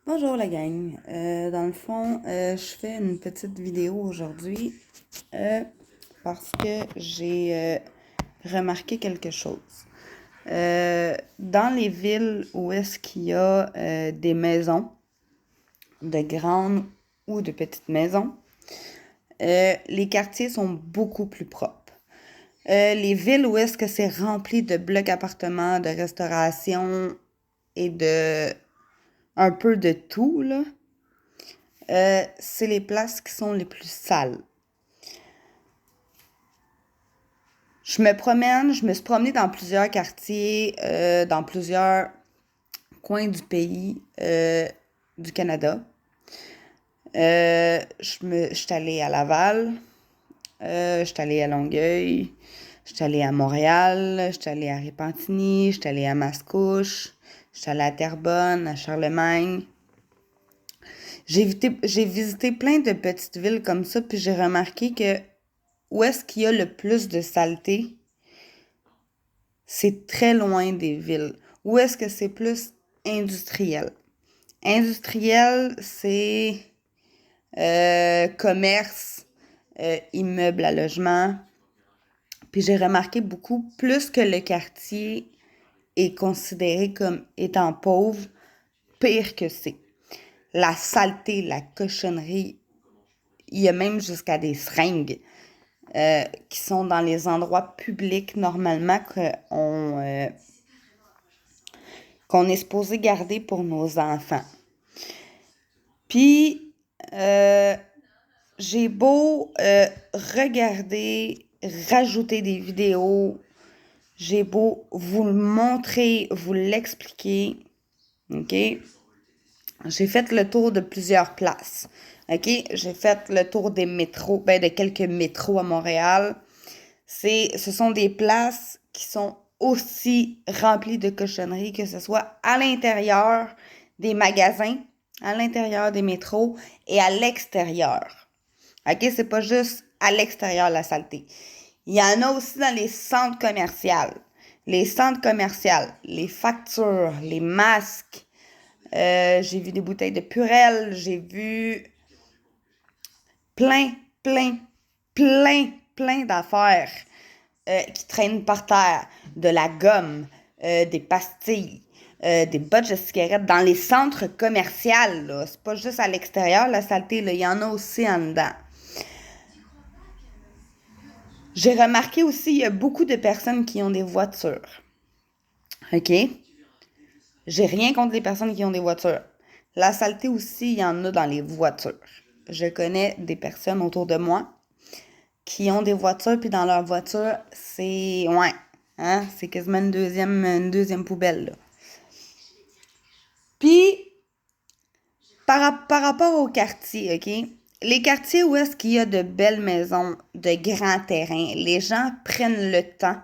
Bonjour la gang. Dans le fond, je fais une petite vidéo aujourd'hui euh, parce que j'ai remarqué quelque chose. Dans les villes où est-ce qu'il y a des maisons, de grandes ou de petites maisons, les quartiers sont beaucoup plus propres. Les villes où est-ce que c'est rempli de blocs appartements, de restauration et de un peu de tout, là, c'est les places qui sont les plus sales. Je me suis promenée dans plusieurs quartiers, dans plusieurs coins du pays, du Canada. Je suis allée à Laval, je suis allée à Longueuil, je suis allée à Montréal, je suis allée à Repentigny, je suis allée à Mascouche, je suis allée à Terrebonne, à Charlemagne. J'ai visité plein de petites villes comme ça, puis j'ai remarqué que où est-ce qu'il y a le plus de saleté, c'est très loin des villes. Où est-ce que c'est plus industriel? Industriel, c'est commerce, immeuble à logement. Puis j'ai remarqué beaucoup, plus que le quartier est considéré comme étant pauvre, pire que c'est. La saleté, la cochonnerie, il y a même jusqu'à des seringues qui sont dans les endroits publics normalement qu'on est supposé garder pour nos enfants. Puis, j'ai beau regarder, rajouter des vidéos, j'ai beau vous le montrer, vous l'expliquer, OK? J'ai fait le tour de plusieurs places, OK? J'ai fait le tour des métros, de quelques métros à Montréal. Ce sont des places qui sont aussi remplies de cochonneries, que ce soit à l'intérieur des magasins, à l'intérieur des métros et à l'extérieur. OK? C'est pas juste à l'extérieur la saleté. Il y en a aussi dans les centres commerciaux. Les centres commerciaux, les factures, les masques. J'ai vu des bouteilles de Purel. J'ai vu plein, plein, plein d'affaires qui traînent par terre. De la gomme, des pastilles, des butches de cigarettes dans les centres commerciaux, là. C'est pas juste à l'extérieur, la saleté, là. Il y en a aussi en dedans. J'ai remarqué aussi, il y a beaucoup de personnes qui ont des voitures. OK? J'ai rien contre les personnes qui ont des voitures. La saleté aussi, il y en a dans les voitures. Je connais des personnes autour de moi qui ont des voitures, puis dans leur voiture, c'est... Ouais, hein? C'est quasiment une deuxième poubelle, là. Puis, par rapport au quartier, OK? Les quartiers où est-ce qu'il y a de belles maisons, de grands terrains, les gens prennent le temps,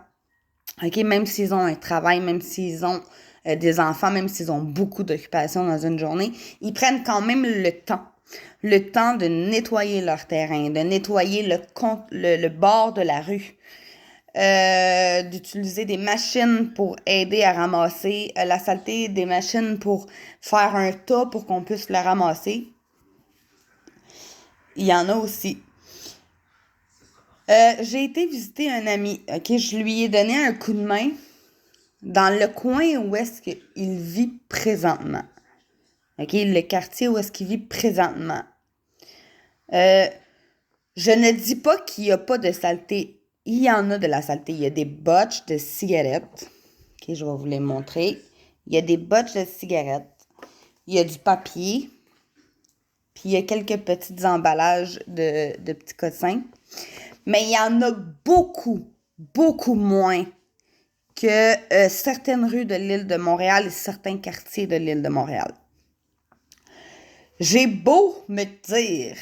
OK? Même s'ils ont un travail, même s'ils ont des enfants, même s'ils ont beaucoup d'occupations dans une journée, ils prennent quand même le temps. Le temps de nettoyer leur terrain, de nettoyer le bord de la rue, d'utiliser des machines pour aider à ramasser la saleté, des machines pour faire un tas pour qu'on puisse le ramasser. Il y en a aussi. J'ai été visiter un ami, OK? Je lui ai donné un coup de main dans le coin où est-ce qu'il vit présentement. OK? Le quartier où est-ce qu'il vit présentement. Euh, je ne dis pas qu'il n'y a pas de saleté. Il y en a de la saleté. Il y a des botches de cigarettes. OK, je vais vous les montrer. Il y a des botches de cigarettes. Il y a du papier. Puis il y a quelques petits emballages de petits cossins. Mais il y en a beaucoup, beaucoup moins que certaines rues de l'île de Montréal et certains quartiers de l'île de Montréal. J'ai beau me dire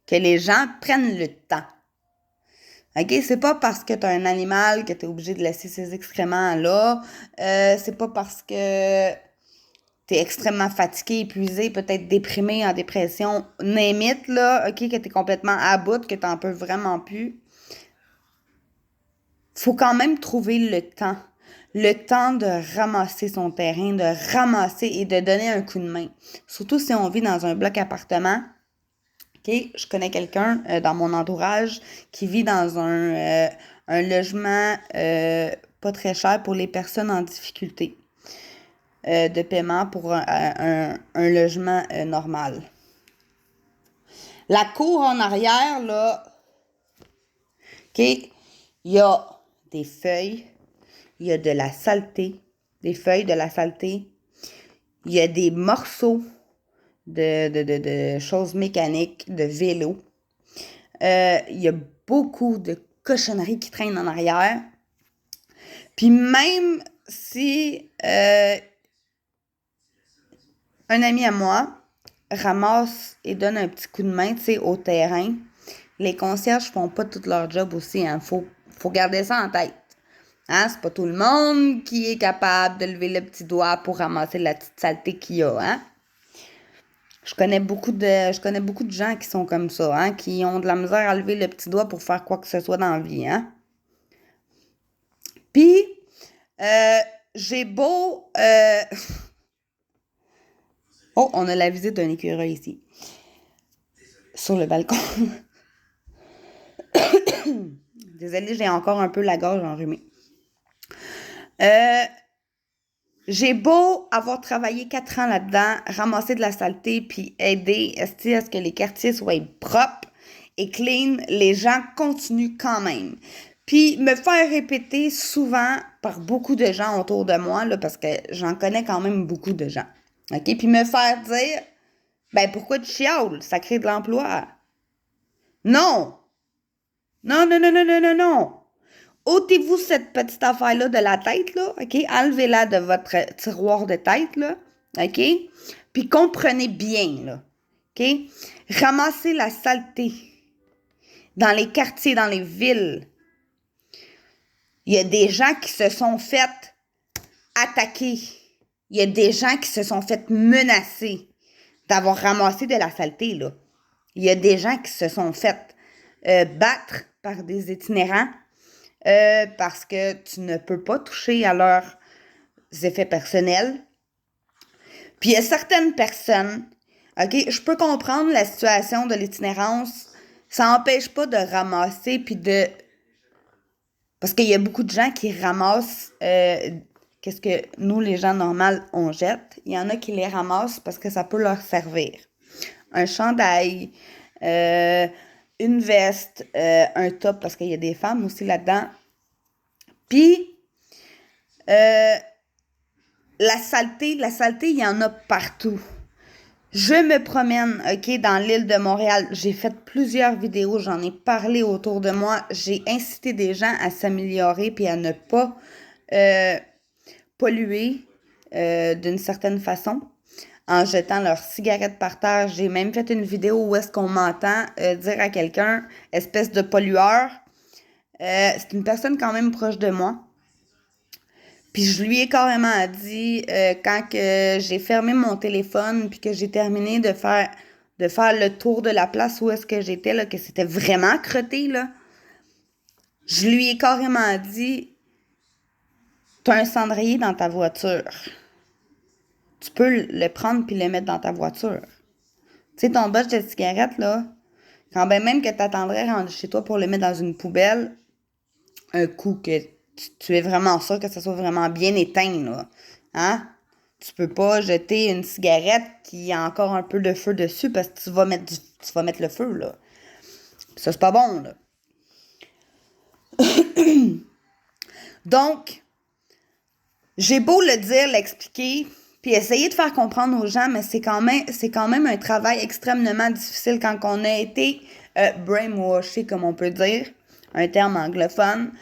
que les gens prennent le temps. OK? C'est pas parce que t'as un animal que t'es obligé de laisser ses excréments là. C'est pas parce que t'es extrêmement fatigué, épuisé, peut-être déprimé, en dépression, name it, là, OK, que t'es complètement à bout, que t'en peux vraiment plus. Faut quand même trouver le temps le temps de ramasser son terrain, de ramasser et de donner un coup de main. Surtout si on vit dans un bloc appartement. OK? Je connais quelqu'un dans mon entourage qui vit dans un logement pas très cher pour les personnes en difficulté de paiement pour un logement normal. La cour en arrière, là, OK, il y a des feuilles, il y a de la saleté, des feuilles, de la saleté, il y a des morceaux de choses mécaniques, de vélo. Il y a beaucoup de cochonneries qui traînent en arrière. Puis même si un ami à moi ramasse et donne un petit coup de main, tu sais, au terrain, les concierges font pas tout leur job aussi, hein. Faut garder ça en tête. Hein? C'est pas tout le monde qui est capable de lever le petit doigt pour ramasser la petite saleté qu'il y a, hein? Je connais beaucoup de gens qui sont comme ça, hein, qui ont de la misère à lever le petit doigt pour faire quoi que ce soit dans la vie, hein. Puis, j'ai beau... Oh, on a la visite d'un écureuil ici, sur le balcon. Désolée, j'ai encore un peu la gorge enrhumée. J'ai beau avoir travaillé 4 ans là-dedans, ramasser de la saleté, puis aider à ce que les quartiers soient propres et clean, les gens continuent quand même. Puis me faire répéter souvent par beaucoup de gens autour de moi, là, parce que j'en connais quand même beaucoup de gens. OK? Puis me faire dire, ben pourquoi tu chiales? Ça crée de l'emploi. Non! Non, non, non, non, non, non, non! Ôtez-vous cette petite affaire-là de la tête, là, OK? Enlevez-la de votre tiroir de tête, là, OK? Puis comprenez bien, là, OK? Ramassez la saleté dans les quartiers, dans les villes. Il y a des gens qui se sont fait attaquer. Il y a des gens qui se sont fait menacer d'avoir ramassé de la saleté, là. Il y a des gens qui se sont fait battre par des itinérants parce que tu ne peux pas toucher à leurs effets personnels. Puis il y a certaines personnes, OK, je peux comprendre la situation de l'itinérance, ça n'empêche pas de ramasser puis de... Parce qu'il y a beaucoup de gens qui ramassent qu'est-ce que nous, les gens normaux, on jette. Il y en a qui les ramassent parce que ça peut leur servir. Un chandail, une veste, un top, parce qu'il y a des femmes aussi là-dedans. Puis, la saleté, il y en a partout. Je me promène, OK, dans l'île de Montréal. J'ai fait plusieurs vidéos, j'en ai parlé autour de moi. J'ai incité des gens à s'améliorer puis à ne pas polluer d'une certaine façon en jetant leurs cigarettes par terre. J'ai même fait une vidéo où est-ce qu'on m'entend dire à quelqu'un « espèce de pollueur ». C'est une personne quand même proche de moi. Puis je lui ai carrément dit, quand que j'ai fermé mon téléphone puis que j'ai terminé de faire le tour de la place où est-ce que j'étais, là, que c'était vraiment crotté, là, je lui ai carrément dit, t'as un cendrier dans ta voiture. Tu peux le prendre puis le mettre dans ta voiture. Tu sais, ton botch de cigarette, là, quand ben même que t'attendrais rentrer chez toi pour le mettre dans une poubelle, un coup que tu es vraiment sûr que ça soit vraiment bien éteint, là. Hein? Tu peux pas jeter une cigarette qui a encore un peu de feu dessus parce que tu vas mettre le feu, là. Ça, c'est pas bon, là. Donc, j'ai beau le dire, l'expliquer, puis essayer de faire comprendre aux gens, mais c'est quand même un travail extrêmement difficile quand on a été brainwashé, comme on peut dire, un terme anglophone,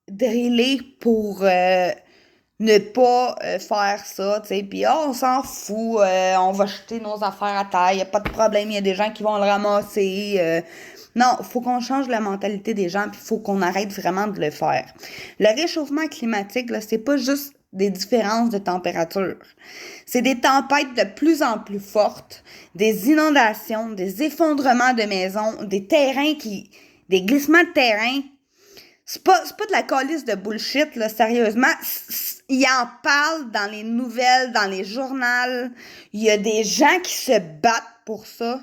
drillé pour ne pas faire ça, tu sais, puis on s'en fout, on va jeter nos affaires à terre, il n'y a pas de problème, il y a des gens qui vont le ramasser. Non, il faut qu'on change la mentalité des gens, puis il faut qu'on arrête vraiment de le faire. Le réchauffement climatique, là, c'est pas juste des différences de température. C'est des tempêtes de plus en plus fortes, des inondations, des effondrements de maisons, des glissements de terrain. C'est pas de la calice de bullshit, là, sérieusement. Il en parle dans les nouvelles, dans les journaux. Il y a des gens qui se battent pour ça.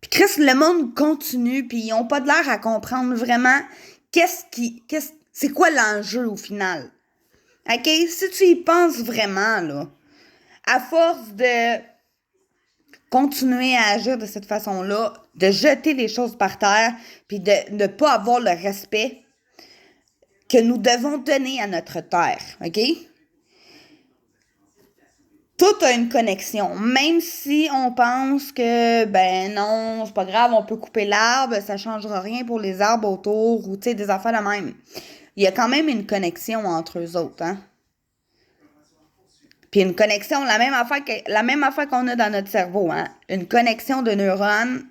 Puis Chris, le monde continue, puis ils ont pas de l'air à comprendre vraiment c'est quoi l'enjeu au final. OK? Si tu y penses vraiment, là, à force de continuer à agir de cette façon-là, de jeter les choses par terre, puis de ne pas avoir le respect que nous devons donner à notre terre, OK? Tout a une connexion. Même si on pense que, ben non, c'est pas grave, on peut couper l'arbre, ça changera rien pour les arbres autour, ou tu sais, des affaires de même. Il y a quand même une connexion entre eux autres, hein? Puis une connexion, la même affaire qu'on a dans notre cerveau, hein? Une connexion de neurones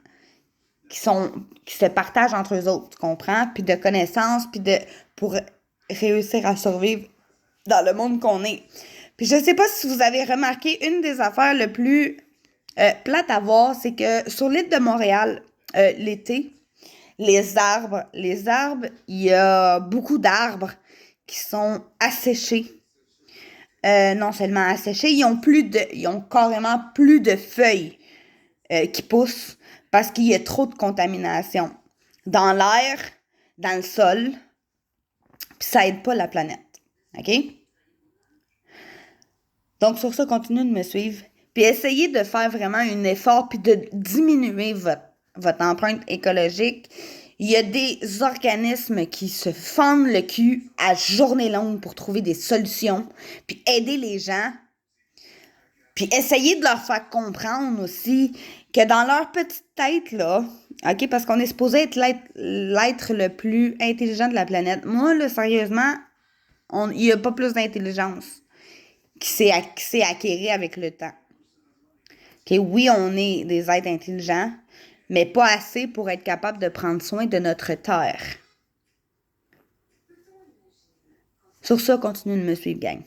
qui se partagent entre eux autres, tu comprends? Puis de connaissances, pour réussir à survivre dans le monde qu'on est. Puis je sais pas si vous avez remarqué, une des affaires le plus plate à voir, c'est que sur l'île de Montréal, l'été, les arbres, il y a beaucoup d'arbres qui sont asséchés. Non seulement asséchés, ils ont carrément plus de feuilles qui poussent parce qu'il y a trop de contamination dans l'air, dans le sol, puis ça aide pas la planète. OK? Donc, sur ça, continuez de me suivre. Puis essayez de faire vraiment un effort puis de diminuer votre empreinte écologique. Il y a des organismes qui se fendent le cul à journée longue pour trouver des solutions, puis aider les gens. Puis essayez de leur faire comprendre aussi que dans leur petite tête, là, OK, parce qu'on est supposé être l'être le plus intelligent de la planète. Moi, là, sérieusement, il n'y a pas plus d'intelligence qui s'est acquérie avec le temps. OK, oui, on est des êtres intelligents, mais pas assez pour être capable de prendre soin de notre terre. Sur ça, continuez de me suivre, gang.